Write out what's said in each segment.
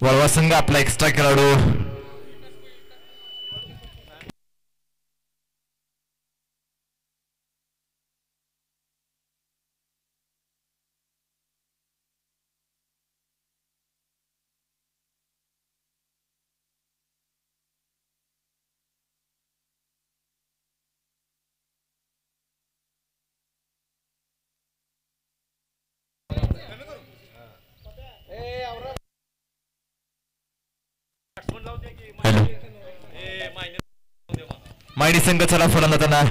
वळवा संघ आपला एक्स्ट्रा खेळाडू मायनी संघ चला फलंदाजांना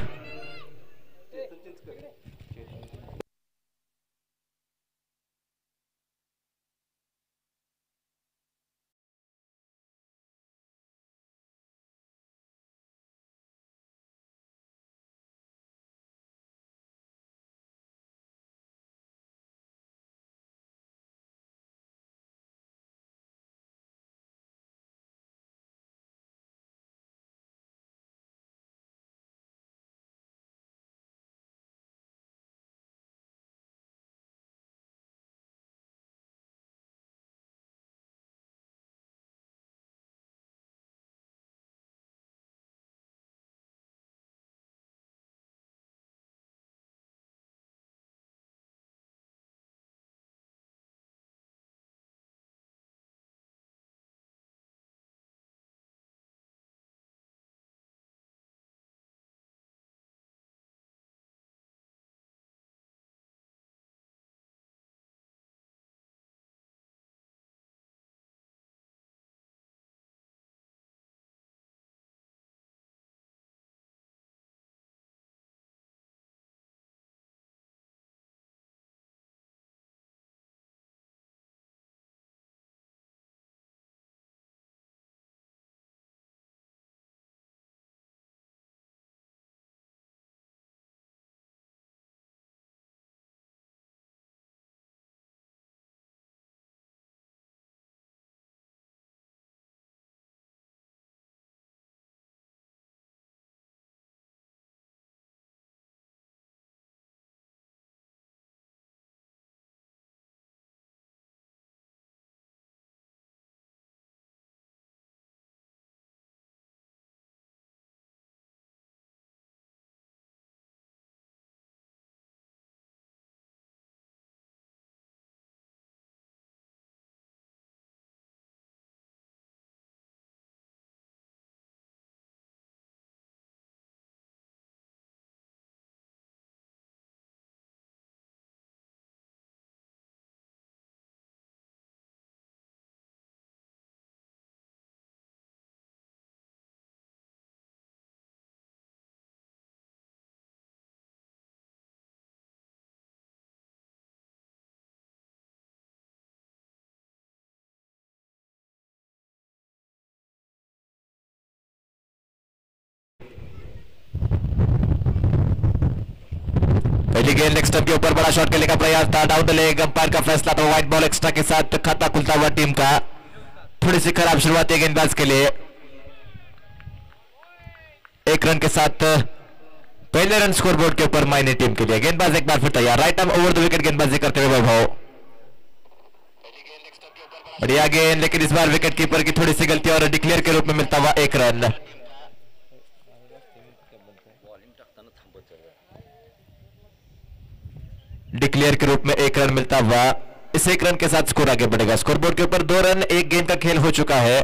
पहली गेंद लेग स्टंप के ऊपर बड़ा शॉट खेलने का प्रयास था, डाउन द लेग, अंपायर का फैसला था व्हाइट बॉल एक्स्ट्रा के साथ खाता खुलता हुआ टीम का। थोड़ी सी खराब शुरुआत है गेंदबाज के लिए। 1 रन के साथ पहले रन स्कोरबोर्ड के ऊपर मायने टीम के लिए। गेंदबाज एक बार फिर तैयार, right arm over the wicket गेंदबाजी करते हुए वैभव। बढ़िया गेंद, लेकिन इस बार विकेट कीपर की थोड़ी सी गलती और डिक्लेयर के रूप में मिलता हुआ 1 रन। डिक्लेयर के रूप में 1 रन मिलता हुआ। इस 1 रन के साथ स्कोर आगे बढ़ेगा। स्कोरबोर्ड के ऊपर 2 रन, 1 गेंद का खेल हो चुका है।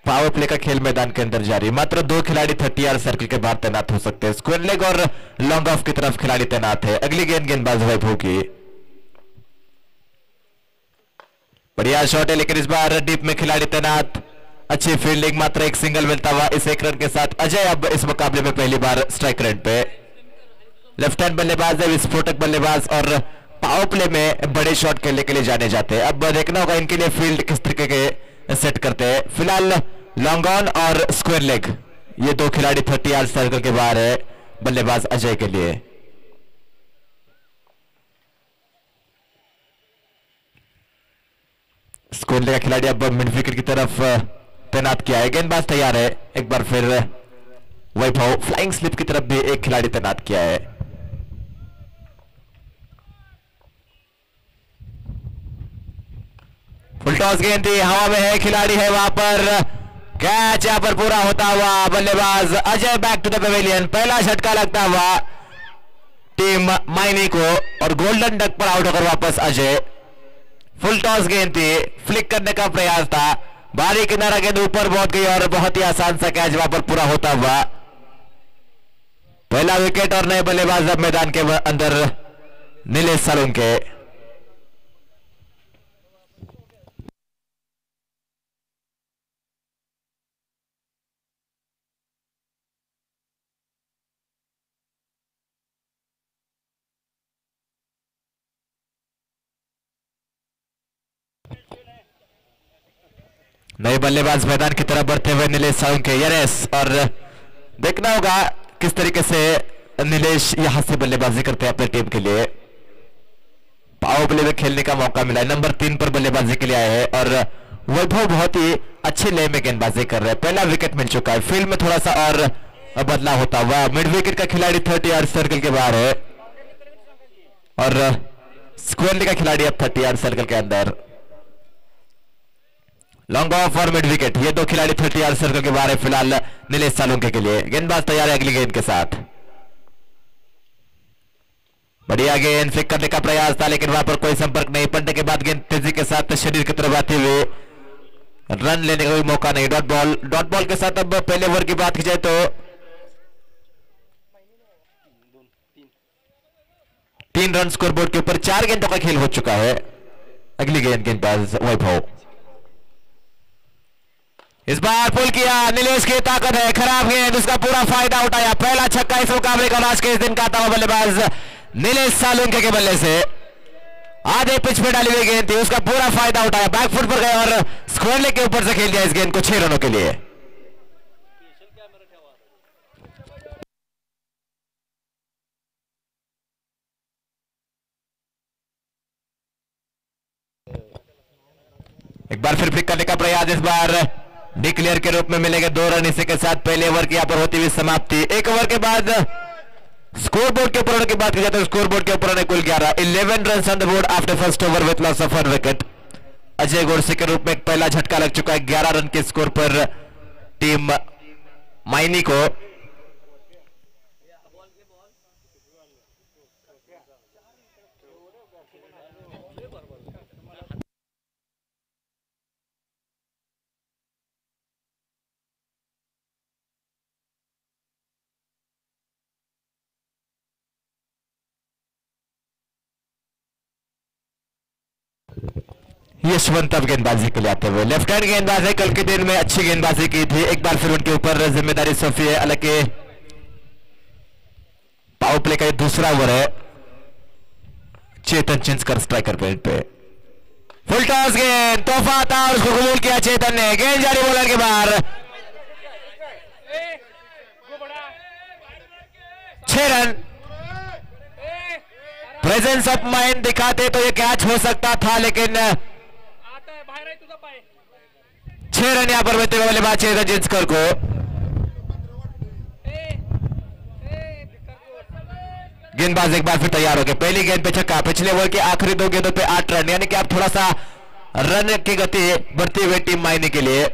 पावर प्ले का खेल मैदान के अंदर जारी। मात्र 2 खिलाड़ी 30 यार्ड सर्कल के बाहर तैनात हो सकते हैं। स्क्वायर लेग और लॉन्ग ऑफ की तरफ खिलाड़ी तैनात है। अगली गेंद गेंदबाज वैभव की। बढ़िया शॉट है, लेकिन इस बार डीप में खिलाड़ी तैनात। अच्छी फील्डिंग, मात्र 1 सिंगल मिलता हुआ इस 1 रन के साथ। अजय अब इस मुकाबले में पहली बार स्ट्राइक रेट पे। लेफ्ट हैंड बल्लेबाज है, विस्फोटक बल्लेबाज, और पावर प्ले में बड़े शॉट खेलने के लिए जाने जाते हैं। अब देखना होगा इनके लिए फील्ड किस तरीके के सेट करते हैं। फिलहाल लॉन्ग ऑन और स्क्वायर लेग, ये 2 खिलाड़ी 30 यार्ड सर्कल के बाहर है बल्लेबाज अजय के लिए। स्क्वायर लेग का खिलाड़ी अब मिड विकेट की तरफ तैनात किया है। गेंदबाज तैयार है, एक बार फिर वैभव। फ्लाइंग स्लिप की तरफ भी एक खिलाड़ी तैनात किया है। फुल टॉस गेंद थी, हवा में है, खिलाड़ी है वहां पर, कैच यहां पर पूरा होता हुआ, बल्लेबाज Ajay back to the pavilion, पहला झटका लगता हुआ टीम मायनी को और गोल्डन डक पर आउट होकर वापस अजय। फुल टॉस गेंद थी, फ्लिक करने का प्रयास था, बारी किनारा गेंद ऊपर पहुंच गई और बहुत ही आसान सा कैच वहां पर पूरा होता हुआ। पहला विकेट और नए बल्लेबाज अब मैदान के अंदर नीलेश सालुंके। नए बल्लेबाज मैदान की तरफ बढ़ते हुए नीलेश सालुंके, यस, और देखना होगा किस तरीके से नीलेश यहां से बल्लेबाजी करते हैं अपनी टीम के लिए। पावर प्ले में खेलने का मौका मिला है, नंबर 3 पर बल्लेबाजी के लिए आए हैं और वैभव बहुत ही अच्छे ले में गेंदबाजी कर रहे हैं। पहला विकेट मिल चुका है, फील्ड में थोड़ा सा और बदलाव होता हुआ, मिड विकेट का खिलाड़ी 30 यार्ड सर्कल के बाहर है और स्क्वेयर का खिलाड़ी अब 30 यार्ड सर्कल के अंदर। लॉन्ग ऑफ और मिड विकेट, ये दो खिलाड़ी 30 यार्ड सर्कल के बाहर है फिलहाल नीलेश सालुंके के लिए। गेंदबाज तैयार है अगली गेंद के साथ, बढ़िया गेंद, फ्लिक करने का प्रयास था लेकिन वहां पर कोई संपर्क नहीं, पलटने के बाद गेंद तेजी के साथ शरीर की तरफ आते हुए रन लेने का भी मौका नहीं। डॉट बॉल के साथ अब पहले ओवर की बात की जाए तो 3 रन स्कोरबोर्ड के ऊपर, 4 गेंदों का खेल हो चुका है। अगली गेंदबाज वैभव, इस बार पुल किया, नीलेश की ताकत है, खराब गेंद, उसका पूरा फायदा उठाया, पहला छक्का इस मुकाबले का आज के इस दिन का आता हुआ बल्लेबाज नीलेश सालुंके के बल्ले से। आधे पिच में डाली हुई गेंद थी, उसका पूरा फायदा उठाया, बैकफुट पर गए और स्क्वायर के ऊपर से खेल दिया इस गेंद को 6 रनों के लिए। एक बार फिर फ्लिक करने का प्रयास, इस बार डिक्लेयर के रूप में मिलेंगे 2 रन, इसी के साथ पहले ओवर की यहां पर होती हुई समाप्ति। एक ओवर के बाद स्कोरबोर्ड के ऊपर की बात की जाए तो स्कोरबोर्ड के ऊपर कुल 11 run on the board after first over with loss of 1 wicket. Ajay Godse के रूप में एक पहला झटका लग चुका है 11 रन के स्कोर पर टीम मायनी को। यशवंत अब गेंदबाजी के लिए आते हुए, लेफ्ट हैंड गेंदबाज है, कल के दिन में अच्छी गेंदबाजी की थी, एक बार फिर उनके ऊपर जिम्मेदारी सौंपी है। हालांकि पावर प्ले का ये दूसरा ओवर है, चेतन चिंचकर स्ट्राइकर पे फुल टॉस गेंद, तोहफा था और उसको कबूल किया चेतन ने, गेंद जारी बॉलर के बाहर, 6 रन। प्रेजेंस ऑफ माइंड दिखाते तो ये कैच हो सकता था लेकिन 6 रन यहां पर मिलते हुए बल्लेबाज चेतन चिंचकर को। गेंदबाज एक बार फिर तैयार हो गए, पहली गेंद पे छक्का, पिछले ओवर के आखिरी 2 गेंदों पे 8 रन, यानी कि आप थोड़ा सा रन की गति बढ़ती हुई टीम मायने के लिए।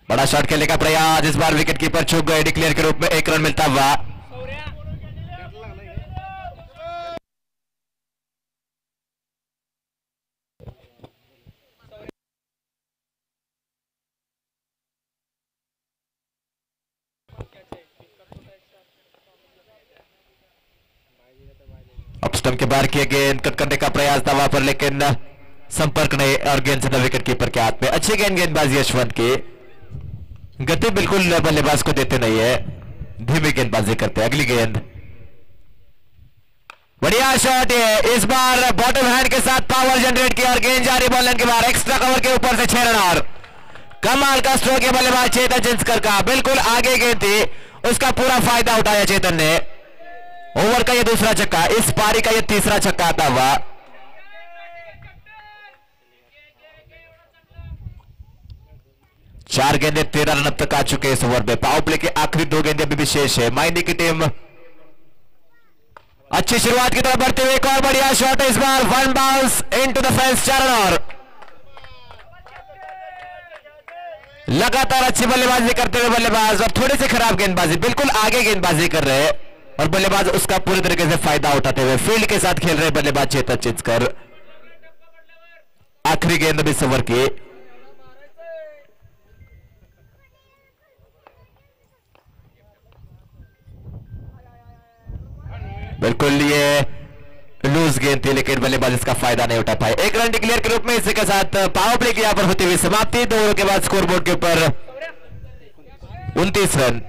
बड़ा शॉट खेलने का प्रयास, इस बार विकेट कीपर चूक गए, डिक्लेयर के रूप में 1 रन मिलता हुआ। अब स्टंप के बाहर किए गेंद, कट करने का प्रयास था वहां पर लेकिन संपर्क नहीं और गेंद सीधा विकेट कीपर के हाथ में। अच्छी गेंदबाजी यशवंत की, गति बिल्कुल बल्लेबाज को देते नहीं है, धीमी गेंदबाजी करते हैं। अगली गेंद, बढ़िया शॉट है, इस बार बॉटम हैंड के साथ पावर जनरेट किया और गेंद जारी बॉलर के बाहर, एक्स्ट्रा कवर के ऊपर से 6 रन और कमाल का स्ट्रोक है बल्लेबाज चेतन चिंचकर का, बिल्कुल आगे गेंद थी, उसका पूरा फायदा उठाया चेतन ने। ओवर का ये दूसरा छक्का, इस पारी का ये तीसरा छक्का आता हुआ। 4 गेंदे 13 रन अब तक आ चुके हैं इस ओवर में। पावर प्ले के आखिरी 2 गेंदे अभी भी शेष है। माइनी की टीम अच्छी शुरुआत की तरफ बढ़ते हुए एक और बढ़िया शॉट है इस बार, 1 bounce into the fence, 4 run और लगातार अच्छी बल्लेबाजी करते हुए बल्लेबाज और थोड़ी सी खराब गेंदबाजी, बिल्कुल आगे गेंदबाजी कर रहे हैं और बल्लेबाज उसका पूरी तरीके से फायदा उठाते हुए फील्ड के साथ खेल रहे बल्लेबाज चेतन चिंचकर। आखिरी गेंद अभी इस ओवर की। बिल्कुल ये लूज गेंद थी लेकिन बल्लेबाज इसका फायदा नहीं उठा पाए। 1 रन डिक्लेयर के रूप में इसी के साथ पावर प्ले की यहां पर होती हुई समाप्ति। 2 ओवर के बाद स्कोरबोर्ड के ऊपर 29 run,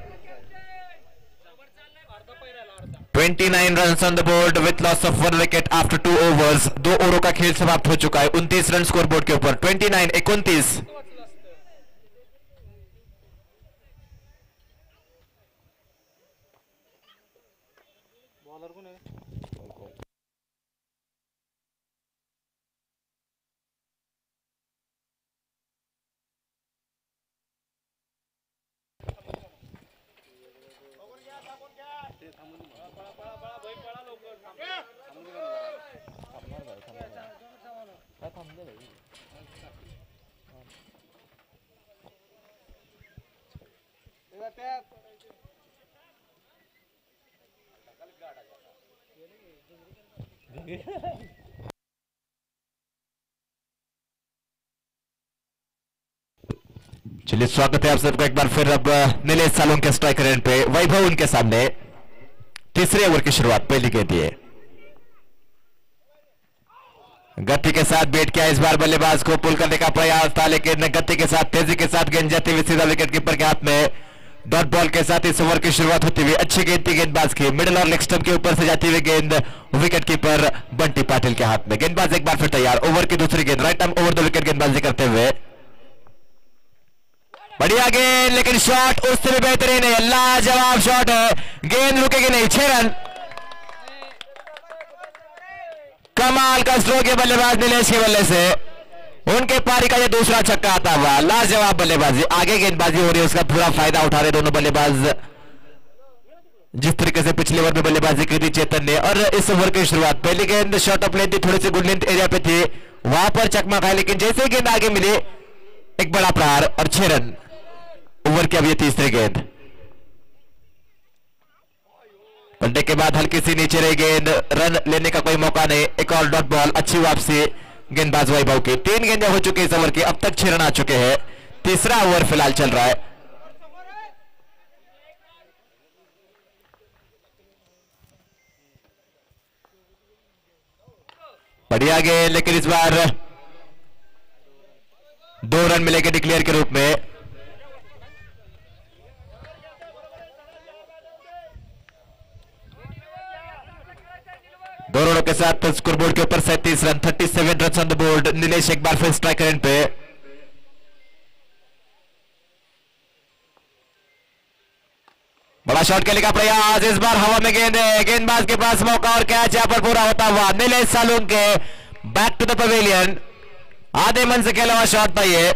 29 run on the board with loss of 1 wicket after 2 overs. 2 ओवरों का खेल समाप्त हो चुका है। 29 रन स्कोरबोर्ड के ऊपर, 29 29। चलिए स्वागत है आप सबका एक बार फिर। अब नीलेश सालों के स्ट्राइकर एंड पे वैभव उनके सामने। तीसरे ओवर की शुरुआत पहली गेंद है। गति के साथ बैठ किया इस बार, बल्लेबाज को पुल करने का प्रयास था लेकिन गति के साथ तेजी के साथ गेंद जाती हुई सीधा विकेट कीपर के हाथ में। डॉट बॉल के साथ इस ओवर की शुरुआत होती हुई अच्छी गेंद थी गेंदबाज की, मिडिल और लेग स्टंप के ऊपर से जाती हुई गेंद विकेट कीपर बंटी पाटिल के हाथ में। गेंदबाज एक बार फिर तैयार। ओवर की दूसरी गेंद, right arm over the wicket गेंदबाजी करते हुए। बढ़िया गेंद लेकिन शॉट उससे भी बेहतरीन है, लाजवाब शॉट है, गेंद रुकेगी नहीं। 6 रन, कमाल का स्ट्रोक है बल्लेबाज नीलेश के बल्ले से। उनके पारी का ये दूसरा छक्का आता हुआ, लाजवाब बल्लेबाजी। आगे गेंदबाजी हो रही है, उसका पूरा फायदा उठा रहे दोनों बल्लेबाज। जिस तरीके से पिछले ओवर में बल्लेबाजी की थी चेतन ने, और इस ओवर की शुरुआत पहली गेंद शॉर्ट ऑफ लेंथ थी, थोड़ी सी गुड लेंथ एरिया पे थी, वहां पर चकमा खाया लेकिन जैसे ही गेंद आगे मिली एक बड़ा प्रहार और 6 रन। ओवर की अब ये तीसरी गेंद, पलटे के बाद हल्की सी नीचे रही गेंद, रन लेने का कोई मौका नहीं। एक और डॉट बॉल, अच्छी वापसी गेंदबाज वैभव की। 3 गेंदें हो चुकी है इस ओवर की, अब तक 6 रन आ चुके हैं। तीसरा ओवर फिलहाल चल रहा है। बढ़िया गेंद लेकिन इस बार 2 रन मिलेंगे डिक्लेयर के रूप में। दोनों के साथ स्कोरबोर्ड के ऊपर 37 run, 37 run on the board. Nilesh एक बार फिर स्ट्राइकर एंड पे। बड़ा शॉट खेलने का प्रयास, इस बार हवा में गेंद है, गेंदबाज के पास मौका और कैच यहां पर पूरा होता हुआ। नीलेश सालून के बैक टू द पवेलियन, आधे मन से खेला हुआ शॉट था ये,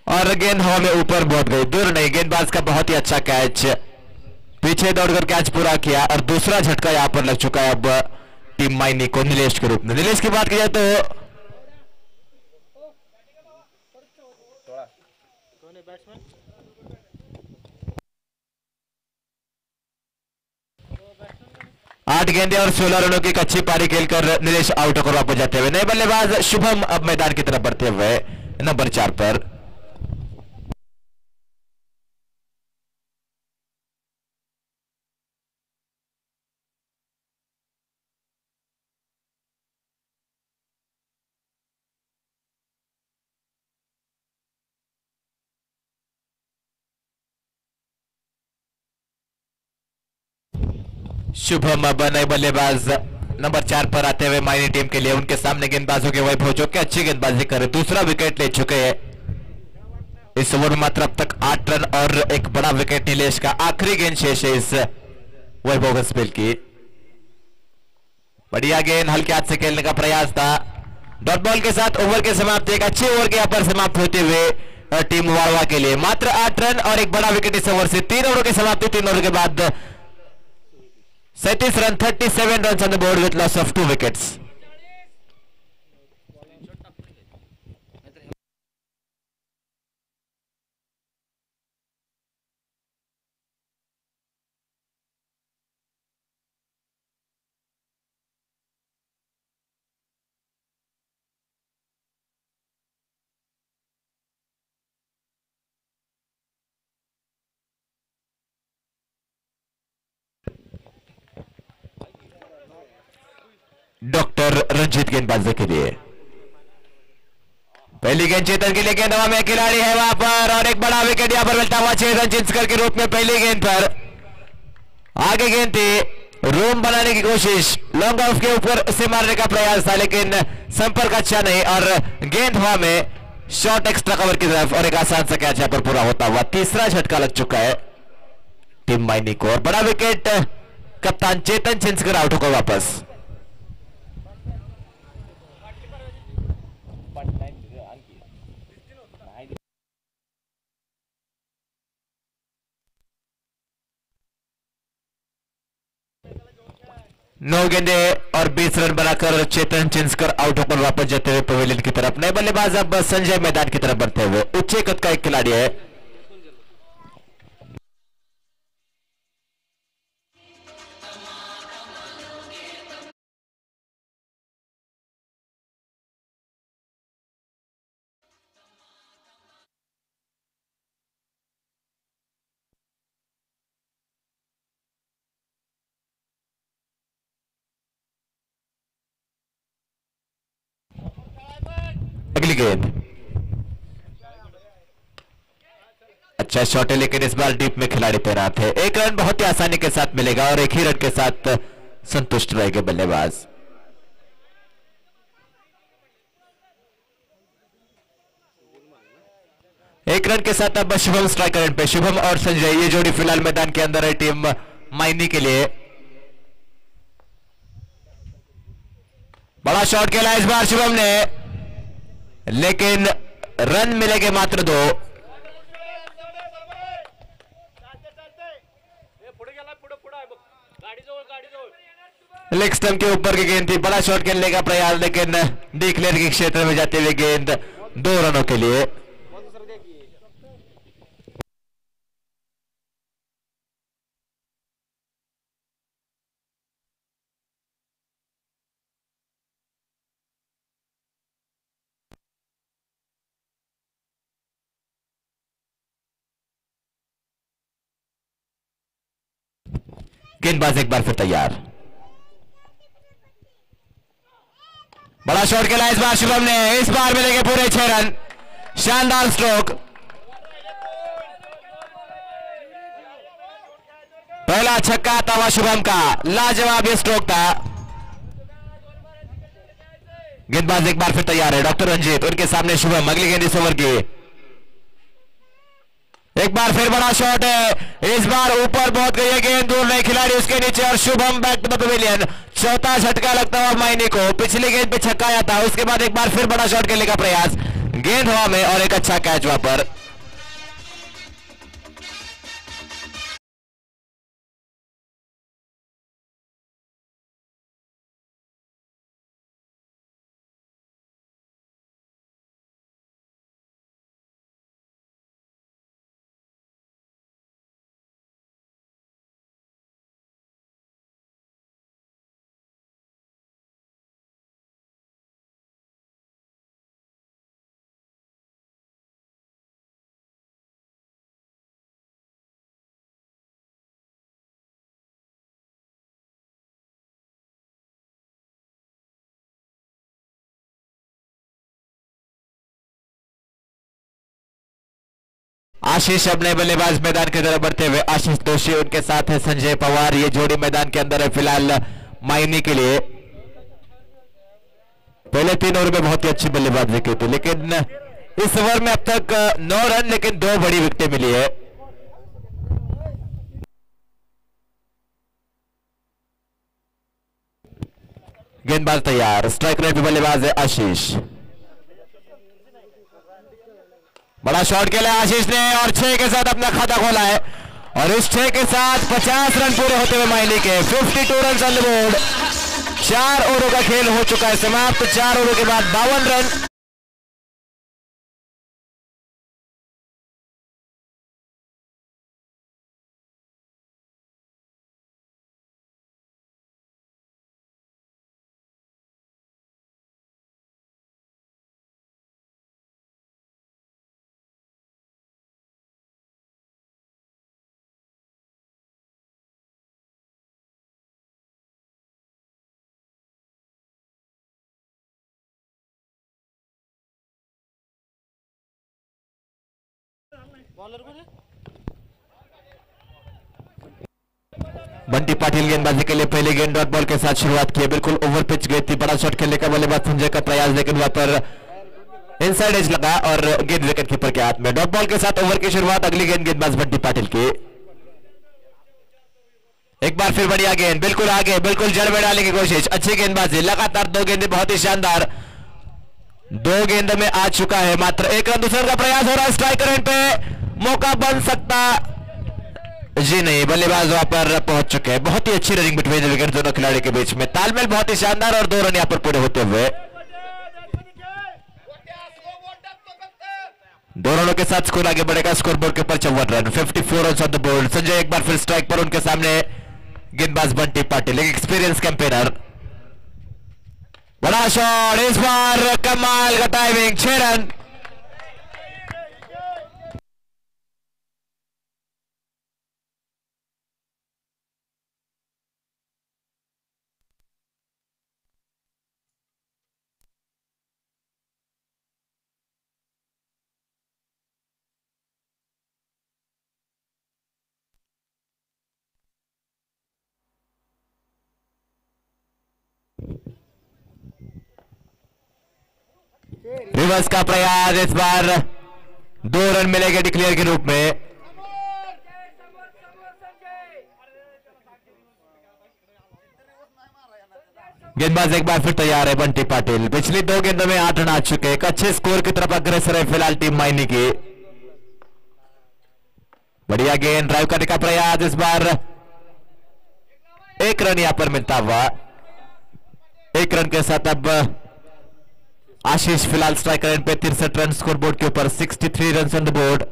और गेंद हवा में ऊपर बहुत गई, दूर नहीं। गेंदबाज का बहुत ही अच्छा कैच, पीछे दौड़कर कैच पूरा किया और दूसरा झटका यहां पर लग चुका है अब टीम माइनी को नीलेश के रूप में। नीलेश की बात की जाए तो 8 गेंदे और 16 रनों की एक अच्छी पारी खेलकर नीलेश आउट होकर वापस जाते हुए। नए बल्लेबाज शुभम अब मैदान की तरफ बढ़ते हुए नंबर 4 पर। शुभम अब नए बल्लेबाज नंबर 4 पर आते हुए माइनी टीम के लिए। उनके सामने गेंदबाजों के वैभव जो कि अच्छी गेंदबाजी कर रहे, दूसरा विकेट ले चुके हैं इस ओवर में। मात्र अब तक 8 रन और एक बड़ा विकेट नीलेश का। आखिरी गेंद शेष है इस वैभव स्पेल की। बढ़िया गेंद, हल्के हाथ से खेलने का प्रयास था। डॉट बॉल के साथ ओवर के समाप्ति, एक अच्छे ओवर के यहां पर समाप्त होते हुए टीम वाड़वा के लिए। मात्र 8 रन और एक बड़ा विकेट इस ओवर से। 3 ओवर की समाप्ति, 3 ओवर के बाद 37 run, 37 run on the board with loss of 2 wickets. Doctor Ranjit गेंदबाजी के लिए पहली गेंद चेतन के लिए। गेंद हवा में, खिलाड़ी है वहां पर और एक बड़ा विकेट यहां पर मिलता हुआ 6 रन चिंचकर के रूप में। पहली गेंद पर आगे गेंद थी, रूम बनाने की कोशिश, लॉन्ग ऑफ के ऊपर से मारने का प्रयास था लेकिन संपर्क अच्छा नहीं और गेंद हवा में शॉट एक्स्ट्रा कवर की तरफ और एक आसान सा कैच यहां पर पूरा होता हुआ। तीसरा झटका लग चुका है टीम माइनी को और बड़ा विकेट कप्तान चेतन चिंचकर आउट होकर वापस। नौ गेंदे और 20 रन बनाकर चेतन चिंचकर आउट होकर वापस जाते हुए पवेलियन की तरफ। नए बल्लेबाज अब संजय मैदान की तरफ बढ़ते हुए। उच्च कद का एक खिलाड़ी है। अगली गेंद अच्छा शॉट है लेकिन इस बार डीप में खिलाड़ी तैनात है। 1 रन बहुत ही आसानी के साथ मिलेगा और 1 ही रन के साथ संतुष्ट रहेंगे बल्लेबाज। एक रन के साथ अब शुभम स्ट्राइक रेट पे। शुभम और संजय ये जोड़ी फिलहाल मैदान के अंदर है टीम माइनी के लिए। बड़ा शॉट खेला इस बार शुभम ने लेकिन रन मिलेंगे मात्र 2। लेग स्टंप के ऊपर की गेंद थी, बड़ा शॉट खेलने का प्रयास लेकिन डिक्लेयर के क्षेत्र में जाते हुए गेंद 2 रनों के लिए। गेंदबाज एक बार फिर तैयार। बड़ा शॉट खेला इस बार शुभम ने। इस बार मिलेंगे पूरे 6 रन। शानदार स्ट्रोक। पहला छक्का आता हुआ शुभम का, लाजवाब ये स्ट्रोक था। गेंदबाज एक बार फिर तैयार है डॉक्टर रंजीत, उनके सामने शुभम। अगली गेंद इस ओवर की। एक बार फिर बड़ा शॉट है, इस बार ऊपर बहुत गई है गेंद, दूर नहीं खिलाड़ी उसके नीचे और Shubham back to the pavilion. चौथा झटका लगता हुआ मायने को। पिछली गेंद पे छक्का आया था, उसके बाद एक बार फिर बड़ा शॉट खेलने का प्रयास, गेंद हवा में और एक अच्छा कैच वहां पर। आशीष अपने बल्लेबाज मैदान की तरफ बढ़ते हुए। आशीष दोषी उनके साथ है संजय पवार, ये जोड़ी मैदान के अंदर है फिलहाल मायनी के लिए। पहले 3 ओवर में बहुत ही अच्छी बल्लेबाजी की थी लेकिन इस ओवर में अब तक 9 रन लेकिन 2 बड़ी विकेटें मिली है। गेंदबाज तैयार, स्ट्राइक रेट पे बल्लेबाज है आशीष। बड़ा शॉट खेला आशीष ने और 6 के साथ अपना खाता खोला है और इस 6 के साथ 50 रन पूरे होते हुए मायने के 52 रन ऑन द बोर्ड। 4 ओवरों का खेल हो चुका है समाप्त। 4 ओवरों के बाद 52 रन। बंटी पाटिल गेंदबाजी के लिए पहले गेंद डॉट बॉल के साथ शुरुआत की। बिल्कुल ओवर पिच गई थी। बड़ा शॉट खेलने का बल्लेबाज संजय का प्रयास, लेकिन वहां पर इनसाइड एज लगा और गेंद विकेट कीपर के हाथ में। डॉट बॉल के साथ ओवर की शुरुआत। अगली गेंद गेंदबाज बंटी पाटिल की। एक बार फिर बढ़िया गेंद, बिल्कुल आगे, बिल्कुल जड़ में डालने की कोशिश। अच्छी गेंदबाजी, लगातार 2 गेंदें बहुत ही शानदार। 2 गेंदों में आ चुका है मात्र 1 रन। दूसरे का प्रयास हो रहा है स्ट्राइकर एंड पे, मौका बन सकता जी नहीं, बल्लेबाज वहां पर पहुंच चुके हैं। बहुत ही अच्छी रनिंग बिटवीन विकेट दोनों खिलाड़ी के बीच में, तालमेल बहुत ही शानदार और 2 रन यहां पर पूरे होते हुए। 2 रनों के साथ स्कोर आगे बढ़ेगा स्कोर बोर्ड के ऊपर 54 run. 54 run on the board. Sanjay एक बार फिर स्ट्राइक पर, उनके सामने गेंदबाज बंटी पाटिल, एक एक्सपीरियंस कैंपेनर। बड़ा शॉट, इस बार कमाल का टाइमिंग, 6 रन। रिवर्स का प्रयास, इस बार 2 रन मिलेंगे डिक्लेयर के रूप में। गेंदबाज एक बार फिर तैयार है बंटी पाटिल। पिछली 2 गेंदों में 8 रन आ चुके। एक अच्छे स्कोर की तरफ अग्रसर है फिलहाल टीम मायनी की। बढ़िया गेंद, ड्राइव करने का प्रयास, इस बार 1 रन यहां पर मिलता हुआ। 1 रन के साथ अब आशीष फिलहाल स्ट्राइकर एंड पे 63 रन स्कोर बोर्ड के ऊपर। 63 रन ऑन द बोर्ड।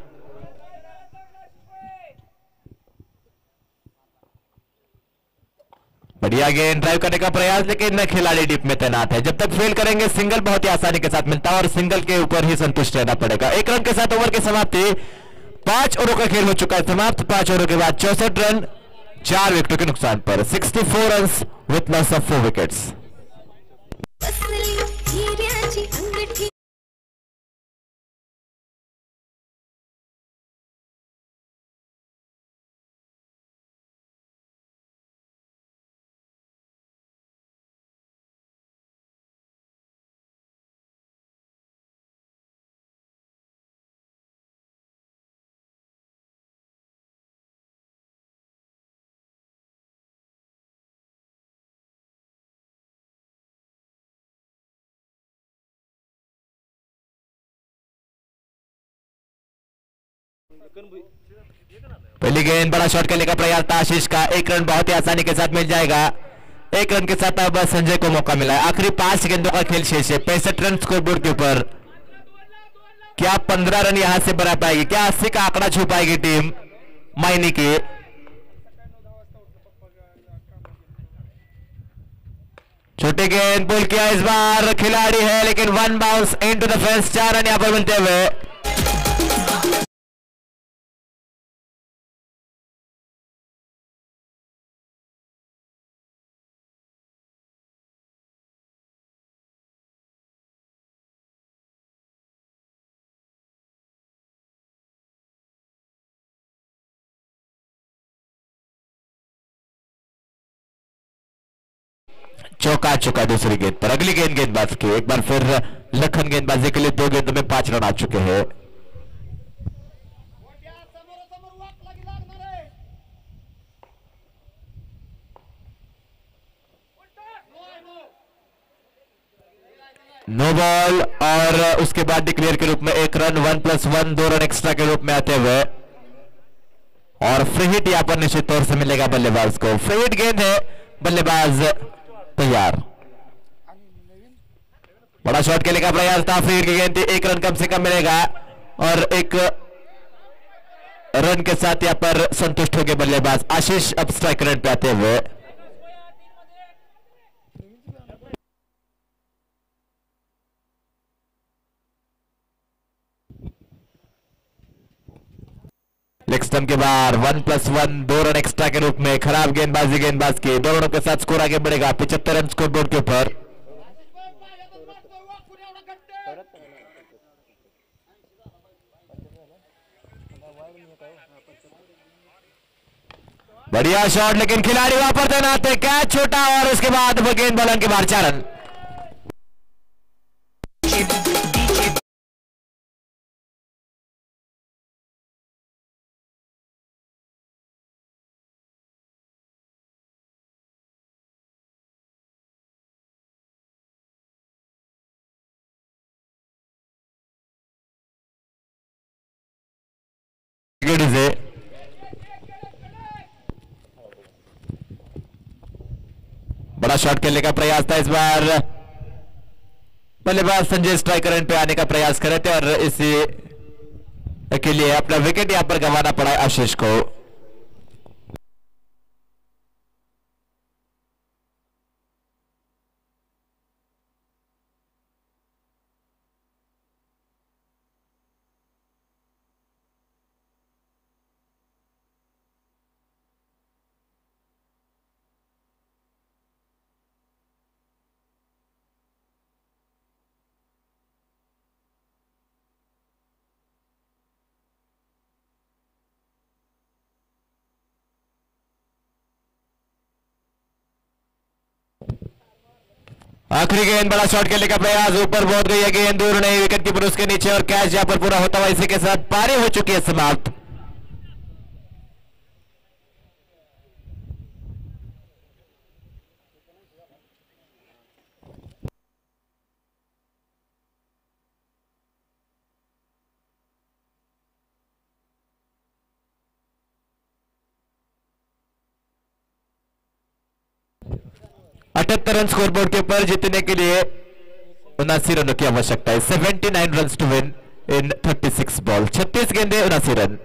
बढ़िया गेंद, ड्राइव करने का प्रयास, लेकिन खिलाड़ी डीप में तैनात है। जब तक फेल करेंगे सिंगल बहुत ही आसानी के साथ मिलता है और सिंगल के ऊपर ही संतुष्ट रहना पड़ेगा। 1 रन के साथ ओवर की समाप्ति। 5 ओवरों का खेल हो चुका है समाप्त। 5 ओवरों के बाद 64 रन 4 विकेटों के नुकसान पर। 64 run with loss of 4 wickets. पहली गेंद, बड़ा शॉट खेलने का प्रयास था आशीष का। 1 रन बहुत ही आसानी के साथ मिल जाएगा। 1 रन के साथ अब संजय को मौका मिला है। आखिरी 5 गेंदों का खेल शेष है। 65 रन स्कोरबोर्ड के ऊपर। क्या 15 रन यहां से बना पाएगी? क्या 80 का आंकड़ा छू पाएगी टीम मायनी की? छोटी गेंद पुल किया, इस बार खिलाड़ी है लेकिन 1 bounce into the fence. 4 run यहां पर मिलते हुए। चौका चौका दूसरी गेंद पर। अगली गेंद गेंदबाज की। एक बार फिर लखन गेंदबाजी के लिए 2 गेंदों में 5 रन आ चुके हैं। नो बॉल और उसके बाद डिक्लेयर के रूप में एक रन, 1+1 2 रन एक्स्ट्रा के रूप में आते हुए और फ्री हिट यहां पर निश्चित तौर से मिलेगा बल्लेबाज को। फ्री हिट गेंद है, बल्लेबाज तैयार। बड़ा शॉट खेलने का प्रयास था, फ्री हिट की गेंद थी, एक रन कम से कम मिलेगा और एक रन के साथ यहां पर संतुष्ट हो गए बल्लेबाज आशीष। अब स्ट्राइक रेट पे आते हुए लेग स्टंप के बाहर 1+1 2 रन एक्स्ट्रा के रूप में खराब गेंदबाजी गेंदबाज की, 2 रनों के साथ स्कोर आगे बढ़ेगा 75 रन स्कोर बोर्ड के ऊपर। बढ़िया शॉट, लेकिन खिलाड़ी वहां पर तैनात है, कैच छोटा और उसके बाद वो गेंद बॉलर के बाहर 4 रन। से बड़ा शॉट खेलने का प्रयास था इस बार, बल्लेबाज संजय स्ट्राइक रन पे आने का प्रयास कर रहे थे और इसी के लिए अपना विकेट यहां पर गंवाना पड़ा आशीष को। आखिरी गेंद, बड़ा शॉट खेलने का प्रयास, ऊपर बहुत गई है गेंद, दूर नहीं, विकेट कीपर उसके नीचे और कैच यहां पर पूरा होता हुआ इसी के साथ पारी हो चुकी है समाप्त। अठहत्तर रन स्कोरबोर्ड के ऊपर, जीतने के लिए 79 रनों की आवश्यकता है। 79 run to win in 36 ball, 36 गेंदे 79 रन।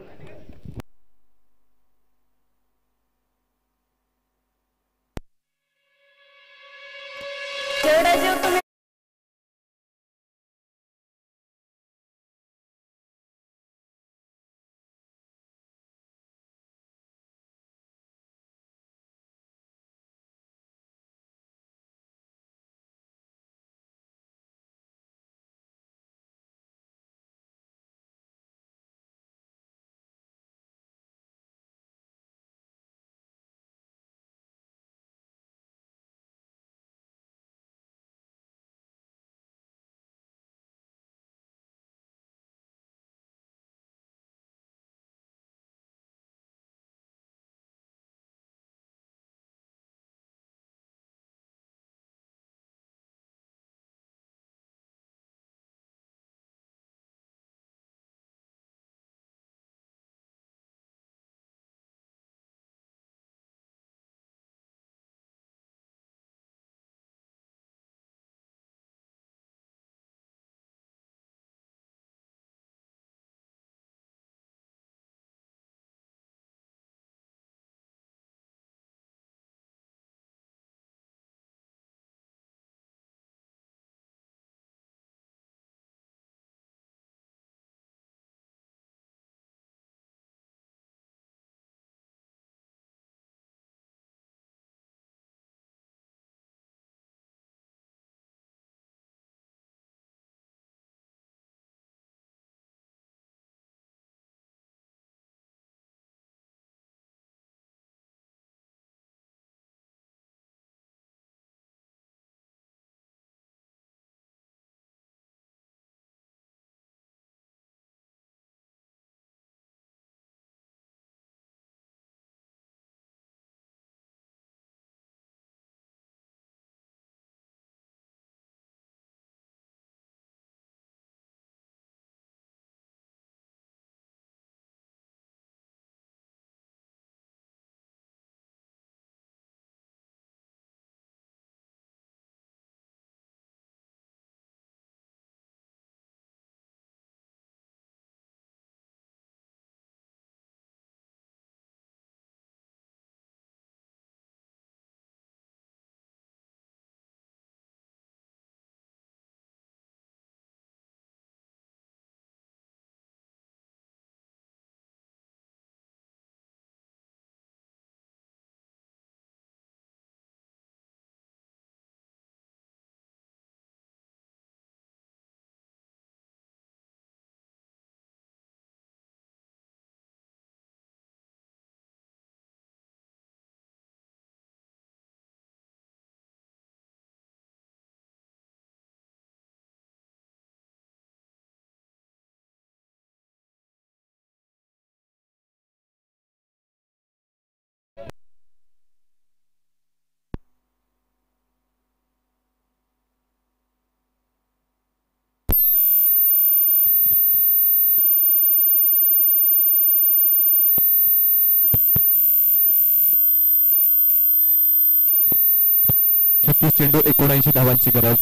32 चेंडू 79 धावांची गरज.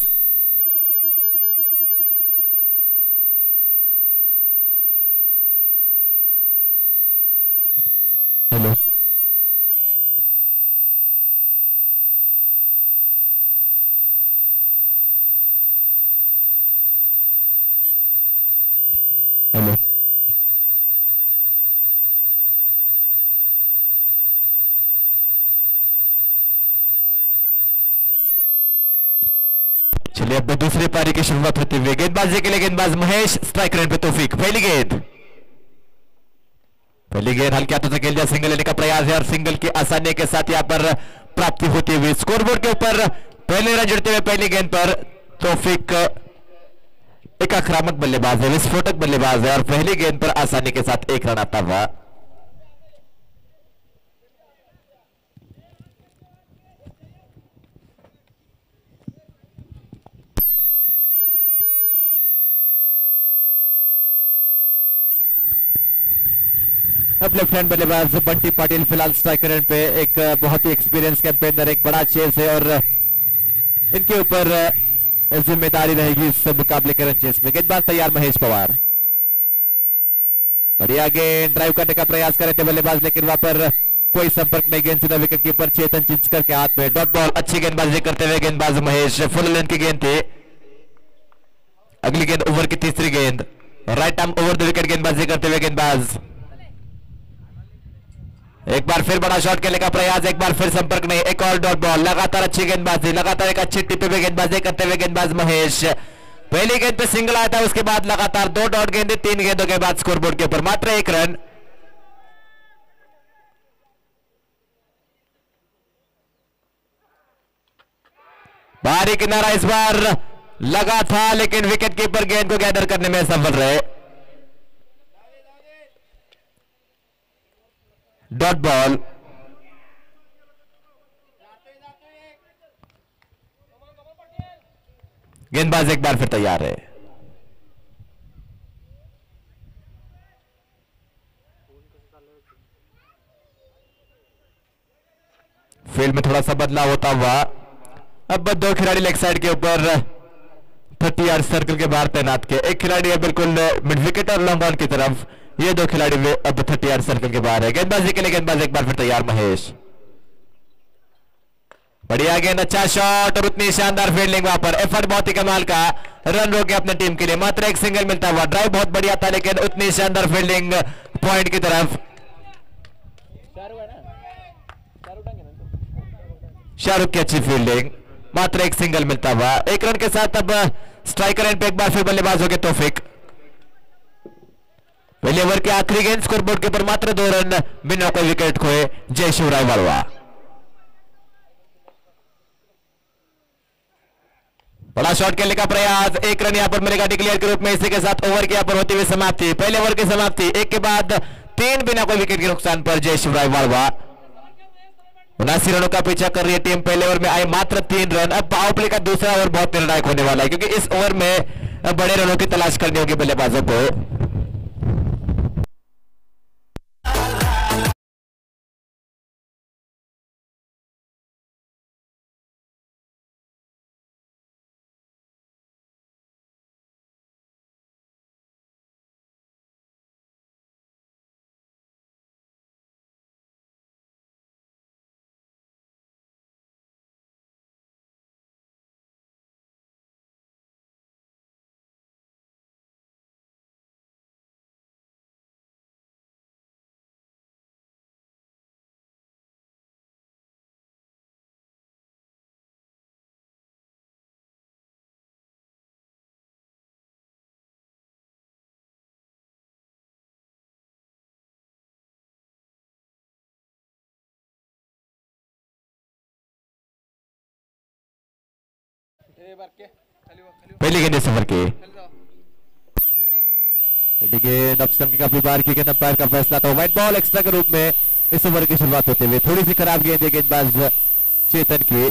हॅलो हॅलो चलिए अब दूसरी पारी की शुरुआत होती हुई गेंदबाजी के लिए गेंदबाज महेश, स्ट्राइक रेंज पे तौफीक. पहली गेंद हल्के हाथों से खेल दिया, सिंगल लेने का प्रयास है और सिंगल की आसानी के साथ यहां पर प्राप्ति होती हुई. स्कोरबोर्ड के ऊपर पहले रन जुड़ते हुए पहली गेंद पर तौफीक एक आक्रामक बल्लेबाज है, विस्फोटक बल्लेबाज है और पहली गेंद पर आसानी के साथ एक रन आता हुआ. अब लेफ्ट हैंड बल्लेबाज बंटी पाटिल फिलहाल स्ट्राइकर एंड पे. एक बहुत ही एक्सपीरियंस कैंपेनर, एक बड़ा चेस है और इनके ऊपर जिम्मेदारी रहेगी इस मुकाबले के रन चेस में. गेंदबाज तैयार महेश पवार. बढ़िया गेंद, ड्राइव करने का प्रयास कर रहे थे बल्लेबाज लेकिन वहां पर कोई संपर्क नहीं. गेंद सीधा विकेट कीपर चेतन चिंचकर के हाथ में. Dot ball. अच्छी गेंदबाजी करते हुए गेंदबाज महेश, फुल लेंथ की गेंद थी. अगली गेंद ओवर की तीसरी गेंद, right arm over the wicket गेंदबाजी करते हुए गेंदबाज. एक बार फिर बड़ा शॉट खेलने का प्रयास, एक बार फिर संपर्क नहीं. एक और डॉट बॉल. लगातार अच्छी गेंदबाजी, लगातार एक अच्छी टिप्पे पे गेंदबाजी करते हुए गेंदबाज महेश. पहली गेंद पे सिंगल आया था, उसके बाद लगातार 2 डॉट गेंदें, 3 गेंदों के बाद स्कोरबोर्ड के ऊपर मात्र 1 रन. बाहरी किनारा इस बार लगा था लेकिन विकेट कीपर गेंद को गैदर करने में सफल रहे. Dot ball. गेंदबाज एक बार फिर तैयार है. फील्ड में थोड़ा सा बदलाव होता हुआ. अब 2 खिलाड़ी लेग साइड के ऊपर 30 यार्ड सर्कल के बाहर तैनात किए. एक खिलाड़ी है बिल्कुल मिड विकेट और लॉन्ग ऑन की तरफ. ये 2 खिलाड़ी वे अब 30 यार्ड सर्कल के बाहर है. गेंदबाजी के लिए गेंदबाज एक बार फिर तैयार महेश. बढ़िया गेंद, अच्छा शॉट और उतनी शानदार फील्डिंग. वहां पर एफर्ट बहुत ही कमाल का. रन रोके अपने टीम के लिए, मात्र एक सिंगल मिलता हुआ. ड्राइव बहुत बढ़िया था लेकिन उतनी शानदार फील्डिंग पॉइंट की तरफ. शाहरुख की अच्छी फील्डिंग, मात्र एक सिंगल मिलता हुआ. 1 रन के साथ अब स्ट्राइकर एंड पे एक बार फिर बल्लेबाज हो गए तौफीक. पहले ओवर की आखिरी गेंद, स्कोरबोर्ड के ऊपर मात्र 2 रन बिना कोई विकेट खोए. जय शिवराय वालवा. बड़ा शॉट खेलने का प्रयास, 1 रन यहां पर मिलेगा डिक्लेयर के रूप में. इसी के साथ ओवर की यहां पर होती हुई समाप्ति. पहले ओवर की समाप्ति, 1 के बाद 3 बिना कोई विकेट के नुकसान पर. जय शिवराय वालवा. 79 रनों का पीछा कर रही है टीम. पहले ओवर में आए मात्र 3 रन. अब पावर प्ले का दूसरा ओवर बहुत निर्णायक होने वाला है क्योंकि इस ओवर में बड़े रनों की तलाश करनी होगी बल्लेबाजों को. पहली गेंद इस ओवर की. पहली गेंद अब स्टंप की काफी बार की गेंद, अंपायर का फैसला था व्हाइट बॉल एक्स्ट्रा के रूप में. इस ओवर की शुरुआत होते हुए थोड़ी सी खराब गेंद है गेंदबाज चेतन की.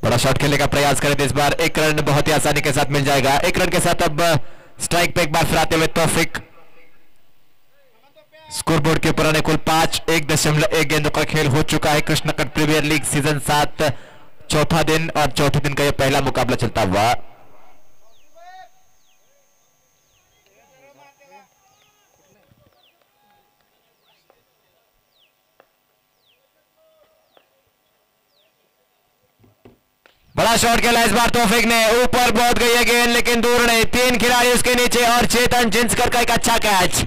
बड़ा शॉट खेलने का प्रयास करें इस बार. 1 रन बहुत ही आसानी के साथ मिल जाएगा. 1 रन के साथ अब स्ट्राइक पे एक बार फिर आते हुए तौफीक. स्कोरबोर्ड के ऊपर कुल 5.1 गेंदों का खेल हो चुका है। कृष्णकट प्रीमियर लीग सीजन 7 चौथा दिन और चौथे दिन का यह पहला मुकाबला चलता हुआ। बड़ा शॉट खेला इस बार तौफीक ने, ऊपर बहुत गई है गेंद लेकिन दूर नहीं, 3 खिलाड़ी उसके नीचे और चेतन चिंचकर का एक अच्छा कैच।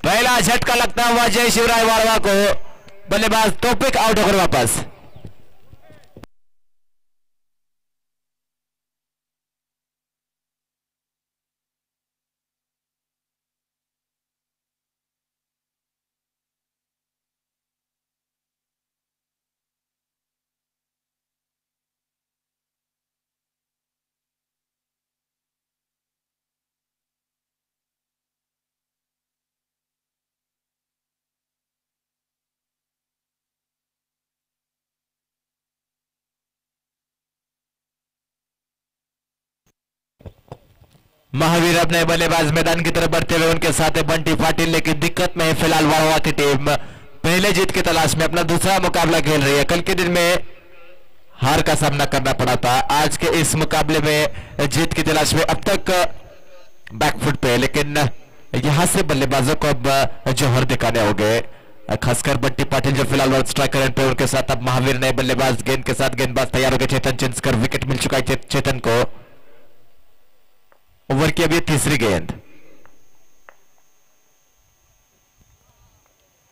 पहला झटका लगता हुआ जय शिवराय वाड़वा को, बल्लेबाज तौफीक आउट होकर वापस। महावीर अपने बल्लेबाज मैदान की तरफ बढ़ते हुए, उनके साथ बंटी पाटिल, लेकिन दिक्कत में है फिलहाल वाड़वा की टीम। पहले जीत की तलाश में अपना दूसरा मुकाबला खेल रही है। कल के दिन में हार का सामना करना पड़ा था, आज के इस मुकाबले में जीत की तलाश में अब तक बैकफुट पे, लेकिन यहां से बल्लेबाजों को अब जौहर दिखाने होंगे, खासकर बंटी पाटिल जो फिलहाल स्ट्राइकर पे, उनके साथ अब महावीर नए बल्लेबाज, गेंद के साथ गेंदबाज तैयार हो गए। चेतन चिंचकर, विकेट मिल चुका है चेतन को। ओवर की अभी तीसरी गेंद,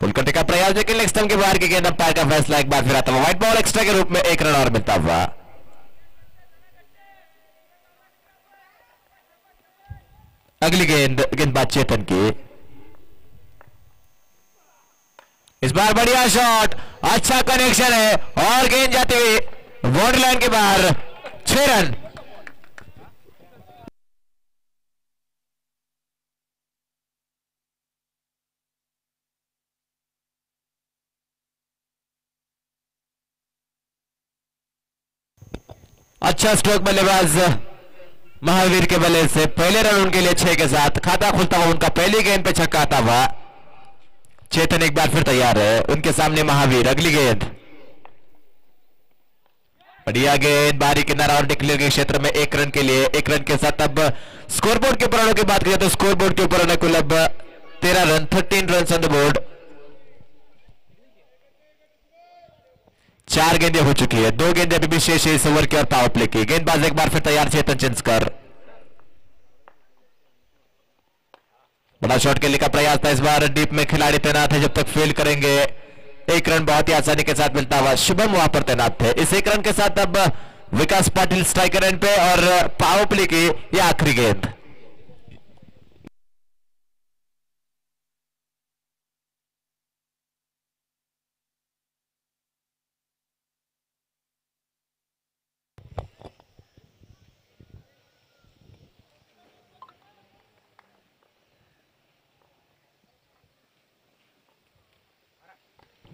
पुलकटे का प्रयास लेकिन लेग स्टंप के बाहर की गेंद, अंपायर का फैसला एक बार फिर आता हुआ। व्हाइट बॉल एक्स्ट्रा के रूप में 1 रन और मिलता हुआ। अगली गेंदबाज चेतन की, इस बार बढ़िया शॉट, अच्छा कनेक्शन है और गेंद जाती हुई बाउंड्री लाइन के बाहर, 6 रन। अच्छा स्ट्रोक बल्लेबाज महावीर के बल्ले से, पहले रन उनके लिए 6 के साथ, खाता खुलता हुआ उनका पहली गेंद पे छक्का आता हुआ। चेतन एक बार फिर तैयार है, उनके सामने महावीर। अगली गेंद, बढ़िया गेंद, बाहरी किनारा और निकले गए क्षेत्र में 1 रन के लिए। 1 रन के साथ अब स्कोरबोर्ड के ऊपर की बात करें तो स्कोरबोर्ड के ऊपर कुल अब 13 run, 13 run on the board. 4 गेंदें हो चुकी है, 2 गेंदें अभी भी शेष है इस ओवर की और पावर प्ले की। गेंदबाज एक बार फिर तैयार चेतन चिंचकर, बड़ा शॉट खेलने का प्रयास था, इस बार डीप में खिलाड़ी तैनात है, जब तक फेल करेंगे 1 रन बहुत ही आसानी के साथ मिलता हुआ। शुभम वहां पर तैनात थे। इस 1 रन के साथ अब विकास पाटिल स्ट्राइकर एंड पे और पावर प्ले की यह आखिरी गेंद।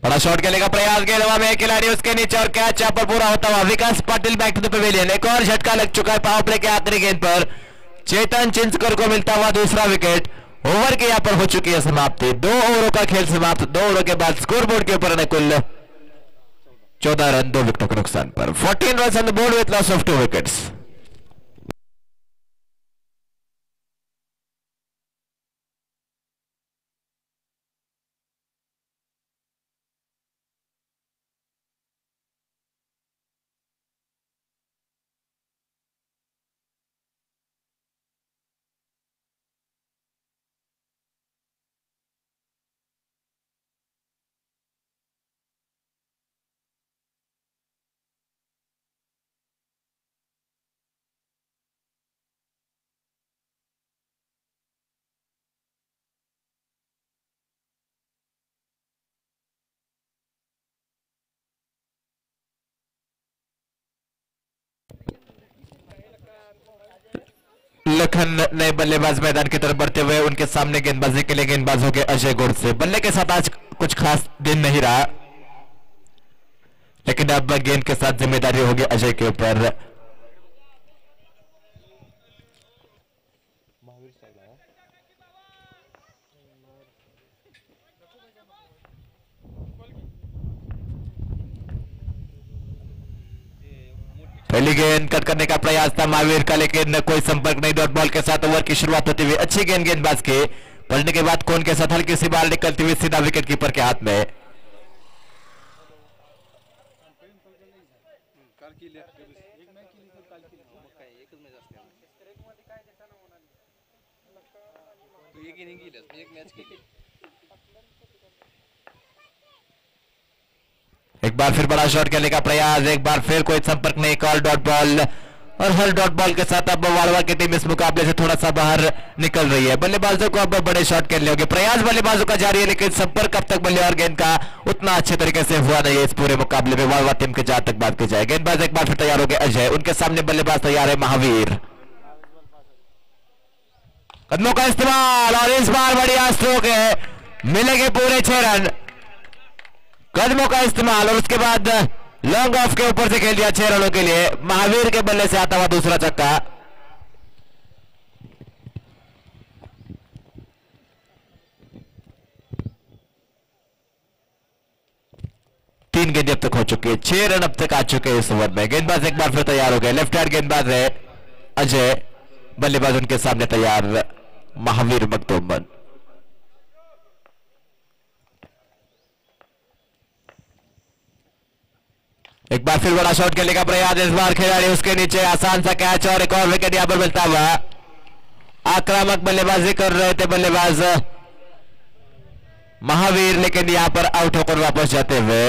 बड़ा शॉट खेलने का प्रयास, गेंद हवा में, खिलाड़ी उसके नीचे और कैच यहाँ पर पूरा होता हुआ। Vikas Patil back to the pavilion, एक और झटका लग चुका है पावर प्ले के आखिरी गेंद पर। चेतन चिंचकर को मिलता हुआ दूसरा विकेट। ओवर की यहाँ पर हो चुकी है समाप्ति, 2 ओवरों का खेल समाप्त। 2 ओवरों के बाद स्कोरबोर्ड के ऊपर कुल 14 रन 2 विकेटों के नुकसान पर। 14 run on the board with loss of 2 wickets. Lakhan नए बल्लेबाज मैदान की तरफ बढ़ते हुए, उनके सामने गेंदबाजी के लिए गेंदबाज हो गए अजय गोडसे। बल्ले के साथ आज कुछ खास दिन नहीं रहा, लेकिन अब गेंद के साथ जिम्मेदारी होगी अजय के ऊपर। पहली गेंद कट करने का प्रयास था महावीर का, लेकिन कोई संपर्क नहीं। डॉट बॉल के साथ ओवर की शुरुआत होती हुई अच्छी गेंदबाज के पलटने के बाद कोन के साथ हल्की सी बाल निकलती हुई सीधा विकेट कीपर के हाथ में। एक बार फिर बड़ा शॉट खेलने का प्रयास, एक बार फिर कोई संपर्क नहीं। कॉल डॉट बॉल, और हर डॉट बॉल के साथ अब वाड़वा की टीम इस मुकाबले से थोड़ा सा बाहर निकल रही है। बल्लेबाजों को अब बड़े शॉट खेलने होंगे। प्रयास बल्लेबाजों का जारी है, लेकिन संपर्क अब तक बल्ले और गेंद का उतना अच्छे तरीके से हुआ नहीं है इस पूरे मुकाबले में। वाड़वा टीम के जहां तक बात की जाए, गेंदबाज एक बार फिर तैयार हो गए अजय, उनके सामने बल्लेबाज तैयार है महावीर। कदमों का इस्तेमाल, और इस बार बढ़िया स्ट्रोक है, मिलेंगे पूरे 6 रन। कदमों का इस्तेमाल और उसके बाद लॉन्ग ऑफ के ऊपर से खेल दिया 6 रनों के लिए। महावीर के बल्ले से आता हुआ दूसरा छक्का। तीन गेंदें अब तक हो चुकी है, 6 रन अब तक आ चुके हैं इस ओवर में। गेंदबाज एक बार फिर तैयार हो गए, लेफ्ट हैंड गेंदबाज है अजय, बल्लेबाज उनके सामने तैयार महावीर मखदूमन। एक बार फिर बड़ा शॉट खेलने का प्रयास, इस बार खिलाड़ी उसके नीचे, आसान सा कैच और एक और विकेट यहां पर मिलता हुआ। आक्रामक बल्लेबाजी कर रहे थे बल्लेबाज महावीर, लेकिन यहां पर आउट होकर वापस जाते हुए।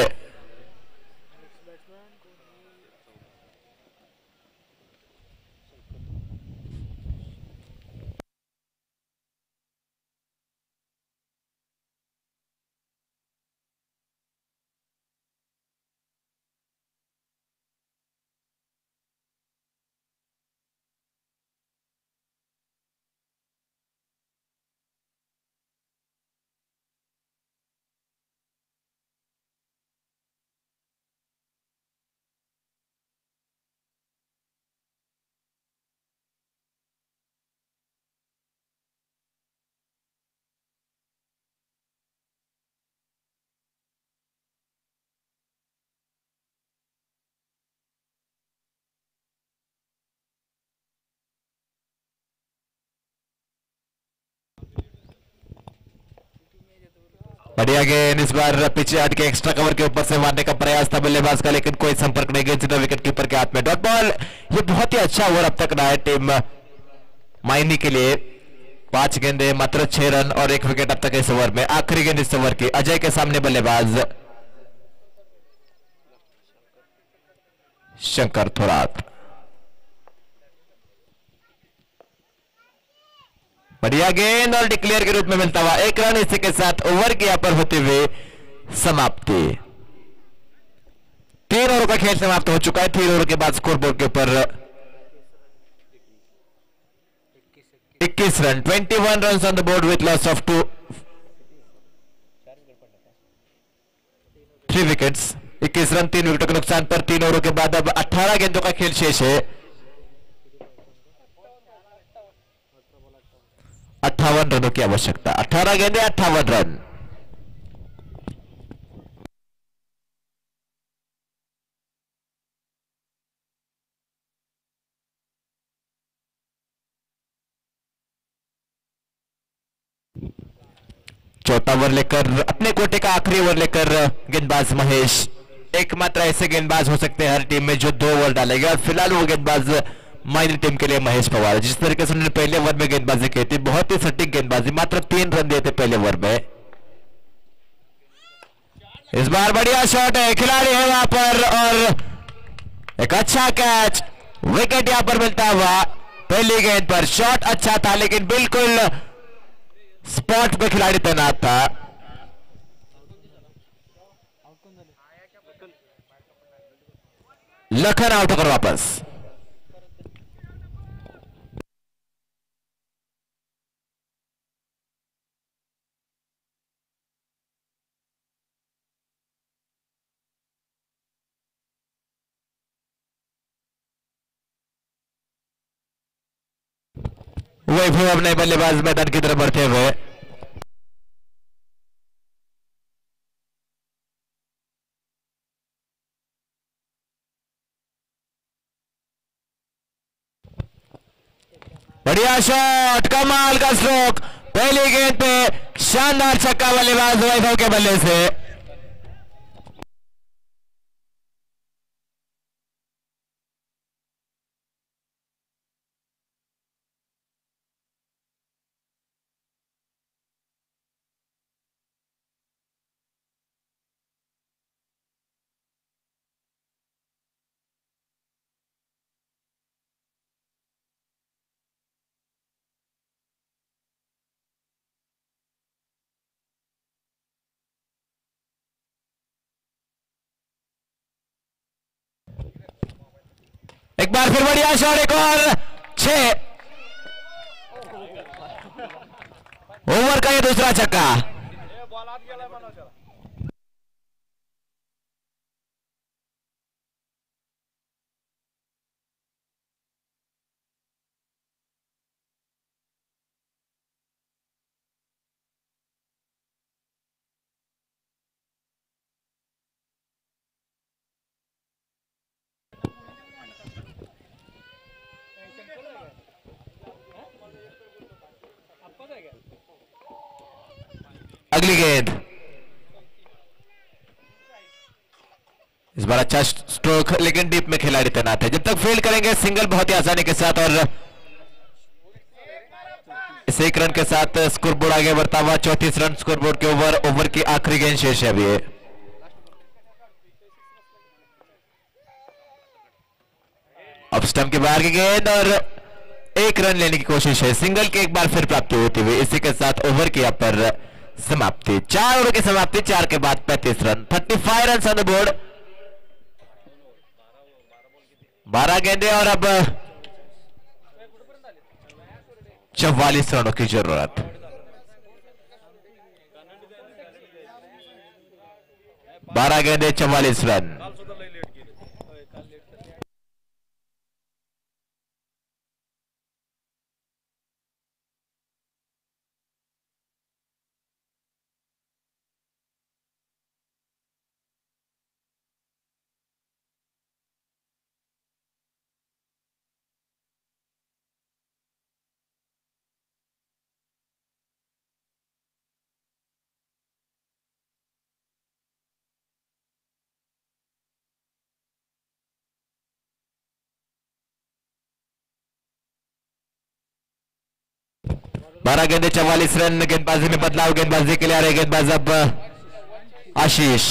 बढ़िया गेंद, इस बार पीछे हट के एक्स्ट्रा कवर के ऊपर से मारने का प्रयास था बल्लेबाज का, लेकिन कोई संपर्क नहीं। गेंद सीधा विकेट कीपर के हाथ में। डॉट बॉल, ये बहुत ही अच्छा ओवर अब तक रहा है टीम मायनी के लिए। 5 गेंदे, मात्र 6 रन और 1 विकेट अब तक इस ओवर में। आखिरी गेंद इस ओवर की, अजय के सामने बल्लेबाज शंकर थोराट। बढ़िया गेंद और डिक्लेयर के रूप में मिलता हुआ 1 रन। इसी के साथ ओवर की यहां पर होते हुए समाप्ति। 3 ओवर का खेल समाप्त हो चुका है। 3 ओवर के बाद स्कोर बोर्ड के ऊपर 21 run, 21 run on the board with loss of 3 wickets. 21 run 3 विकेटों के नुकसान पर 3 ओवरों के बाद अब 18 गेंदों का खेल शेष है। 58 रनों की आवश्यकता। 18 गेंदे, 58 रन। चौथा ओवर लेकर, अपने कोटे का आखिरी ओवर लेकर गेंदबाज महेश, एकमात्र ऐसे गेंदबाज हो सकते हैं हर टीम में जो 2 ओवर डालेंगे, और फिलहाल वो गेंदबाज माइनर टीम के लिए महेश पवार। जिस तरीके से उन्होंने पहले ओवर में गेंदबाजी की थी, बहुत ही सटीक गेंदबाजी, मात्र 3 रन दिए थे पहले ओवर में। इस बार बढ़िया शॉट है, खिलाड़ी है वहां पर, और एक अच्छा कैच, विकेट यहां पर मिलता हुआ। पहली गेंद पर शॉट अच्छा था, लेकिन बिल्कुल स्पॉट पे खिलाड़ी तैनात था। लखन आउट होकर वापस। वैभव अपने बल्लेबाज मैदान की तरफ बढ़ते हुए। बढ़िया शॉट, कमाल का स्ट्रोक, पहली गेंद पे शानदार छक्का बल्लेबाज वैभव के बल्ले से। एक बार फिर बढ़िया शॉट, एक और 6 ओवर का ये दूसरा छक्का। अगली गेंद, इस बार अच्छा स्ट्रोक लेकिन डीप में खिलाड़ी तैनात है। जब तक फील्ड करेंगे सिंगल बहुत ही आसानी के साथ, और इस एक रन के साथ स्कोरबोर्ड आगे बढ़ता हुआ 34 रन स्कोरबोर्ड के ऊपर। ओवर की आखिरी गेंद शेष है अभी। अब स्टंप के बाहर की गेंद और एक रन लेने की कोशिश है, सिंगल की एक बार फिर प्राप्ति होती हुई। इसी के साथ ओवर की यहाँ पर समाप्ति, 4 ओवर की समाप्ति, 4 के बाद 35 run, 35 run on the board, 12 गेंदें और अब 44 रनों की जरूरत। बारह गेंदें 44 रन। बारह गेंदे 44 रन। गेंदबाजी में बदलाव, गेंदबाजी के लिए आ रहे गेंदबाज अब आशीष।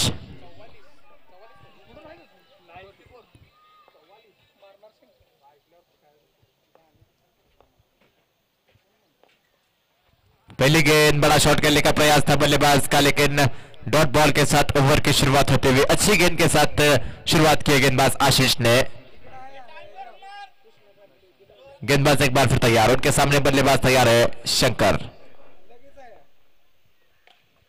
पहली गेंद बड़ा शॉट करने का प्रयास था बल्लेबाज का, लेकिन डॉट बॉल के साथ ओवर की शुरुआत होते हुए अच्छी गेंद के साथ शुरुआत की गेंदबाज आशीष ने। गेंदबाज एक बार फिर तैयार, उनके सामने बल्लेबाज तैयार है शंकर।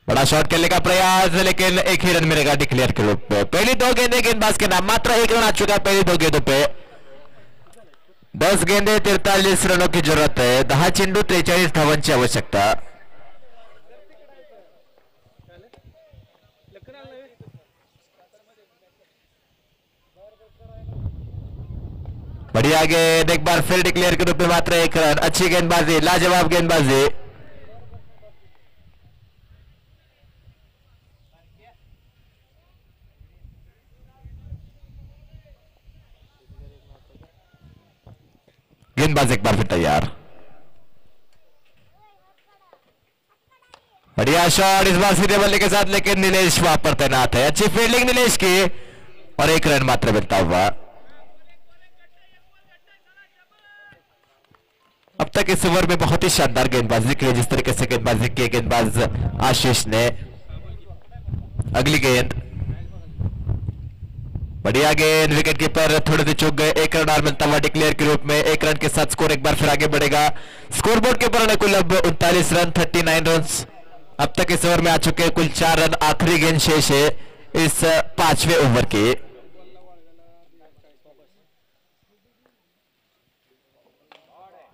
बड़ा शॉट खेलने का प्रयास, लेकिन एक ही रन मिलेगा डिक्लेयर के रूप में। पहली 2 गेंदें गेंदबाज के नाम, मात्र 1 रन आ चुका है पहली 2 गेंदों पे। 10 गेंदें 43 रनों की जरूरत है, 10 चेंडू 43 धावांची आवश्यकता। बढ़िया गेंद, एक बार फिर डिक्लेयर के रूप में मात्र 1 रन। अच्छी गेंदबाजी, लाजवाब गेंदबाजी। गेंदबाज एक बार फिर तैयार। बढ़िया शॉट, इस बार सीधे बल्ले के साथ, लेकिन नीलेश वहां पर तैनात है। अच्छी फील्डिंग नीलेश की और 1 रन मात्र मिलता हुआ। अब तक इस ओवर में बहुत ही शानदार गेंदबाजी की, जिस तरीके से गेंदबाजी की गेंदबाज आशीष ने। अगली गेंद, बढ़िया गेंद, विकेट कीपर थोड़े से चूक गए। 1 रन और मिलता हुआ डिक्लेयर के रूप में। 1 रन के साथ स्कोर एक बार फिर आगे बढ़ेगा। स्कोरबोर्ड के ऊपर अनुकूल अब 39 रन, 39 रन अब तक इस ओवर में आ चुके। कुल 4 रन, आखिरी गेंद शेष है इस 5वें ओवर की।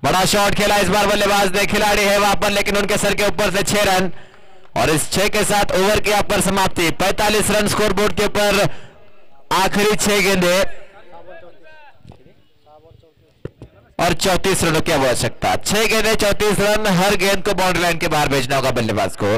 बड़ा शॉट खेला इस बार बल्लेबाज ने, खिलाड़ी है वहां पर, लेकिन उनके सर के ऊपर से 6 रन, और इस 6 के साथ ओवर की यहाँ पर समाप्ति। 45 रन स्कोरबोर्ड के ऊपर, आखिरी 6 गेंदें और 34 रनों की आवश्यकता। 6 गेंदें 34 रन, हर गेंद को बाउंड्री लाइन के बाहर भेजना होगा बल्लेबाज को।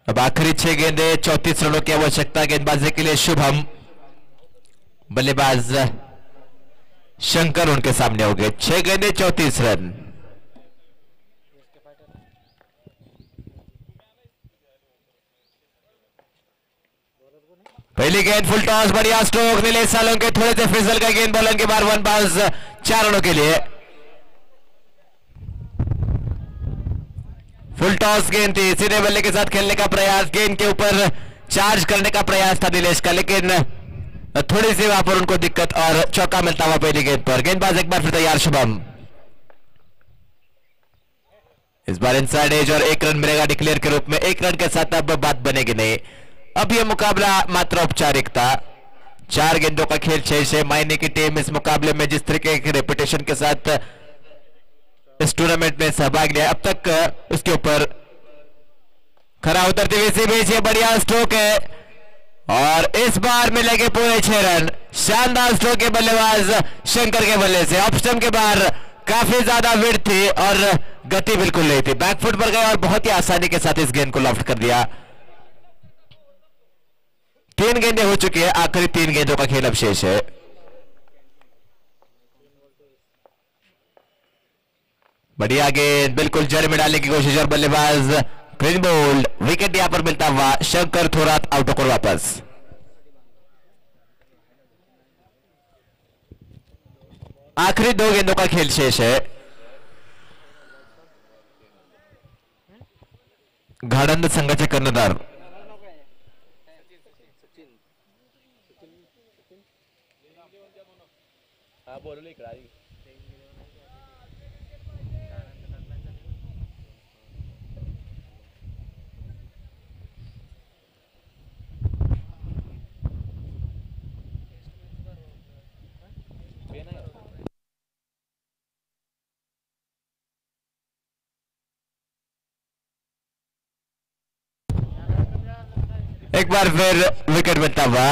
अब आखिरी 6 गेंदें 34 रनों की आवश्यकता गेंदबाजी के लिए। शुभम बल्लेबाज शंकर उनके सामने हो गए। 6 गेंदें 34 रन। पहली गेंद फुल टॉस, बढ़िया स्ट्रोक, नीलेश सालुंके थोड़े से फिसल का गेंद बॉलर के बाहर, 1 बाउंस 4 रनों के लिए। फुल टॉस गेंद थी, सीधे बल्ले के साथ खेलने का प्रयास, गेंद के ऊपर चार्ज करने का प्रयास था नीलेश का, लेकिन थोड़ी सी वहां पर उनको दिक्कत और चौका मिलता हुआ पहली गेंद पर। गेंदबाज एक बार फिर तैयार शुभम, इस बार इनसाइड एज और 1 रन मिलेगा डिक्लेयर के रूप में। 1 रन के साथ अब बात बनेगी नहीं। अब यह मुकाबला मात्र औपचारिकता। 4 गेंदों का खेल 6 मायने की टीम इस मुकाबले में जिस तरीके के रेपुटेशन के साथ इस टूर्नामेंट में सहभाग लिया अब तक, उसके ऊपर खरा उतरती हुई सी बीच, बढ़िया स्ट्रोक है और इस बार मिलेंगे पूरे 6 रन। शानदार स्ट्रोक के बल्लेबाज शंकर के बल्ले से। ऑफ स्टंप के बाहर काफी ज्यादा विड्थ थी और गति बिल्कुल नहीं थी, बैकफुट पर गए और बहुत ही आसानी के साथ इस गेंद को लॉफ्ट कर दिया। 3 गेंदें हो चुकी है, आखिरी 3 गेंदों का खेल अब शेष है। बढ़िया गेंद बिल्कुल जड़ में डालने की कोशिश और बल्लेबाज क्लीन बोल्ड, विकेट यहां पर मिलता हुआ शंकर थोरात आउट होकर वापस। आखिरी 2 गेंदों का खेल शेष है। घाणंद संघाचे कर्णधार एक बार फिर विकेट मिलता हुआ।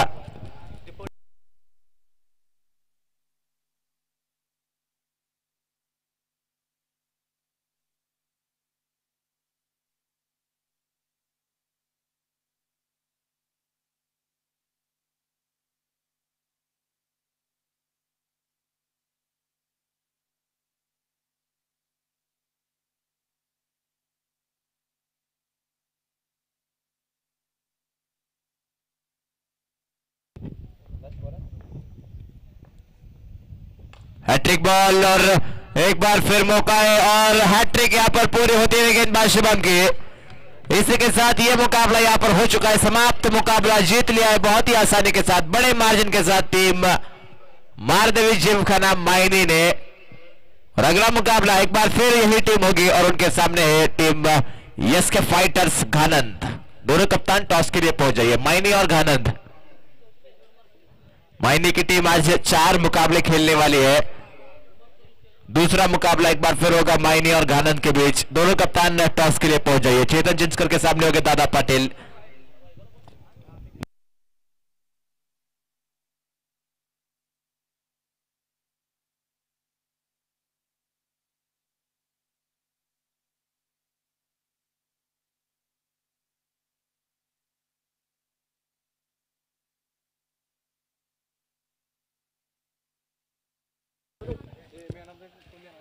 हैट्रिक बॉल और एक बार फिर मौका है और हैट्रिक यहां पर पूरी होती है गेंदबाज शुभम की। इसी के साथ ये मुकाबला यहां पर हो चुका है समाप्त। मुकाबला जीत लिया है बहुत ही आसानी के साथ, बड़े मार्जिन के साथ टीम मारदेवी जिमखाना मायनी ने। और अगला मुकाबला एक बार फिर यही टीम होगी और उनके सामने है टीम एसके फाइटर्स घानंद। दोनों कप्तान टॉस के लिए पहुंच जाइए, मायनी और घानंद। मायनी की टीम आज 4 मुकाबले खेलने वाली है। दूसरा मुकाबला एक बार फिर होगा मायनी और घानंद के बीच। दोनों कप्तान टॉस के लिए पहुंच जाइए। चेतन चिंचकर के सामने होंगे दादा पाटिल।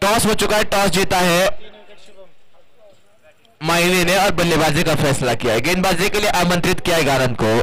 टॉस हो चुका है, टॉस जीता है मायनी ने और बल्लेबाजी का फैसला किया है। गेंदबाजी के लिए आमंत्रित किया है घानंद को।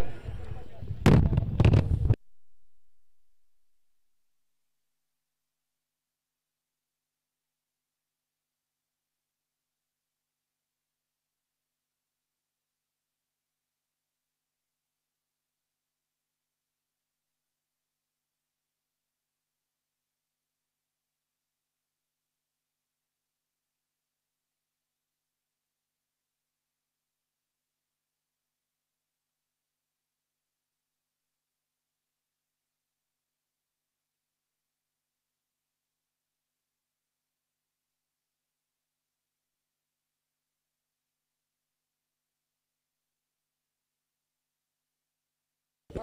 दा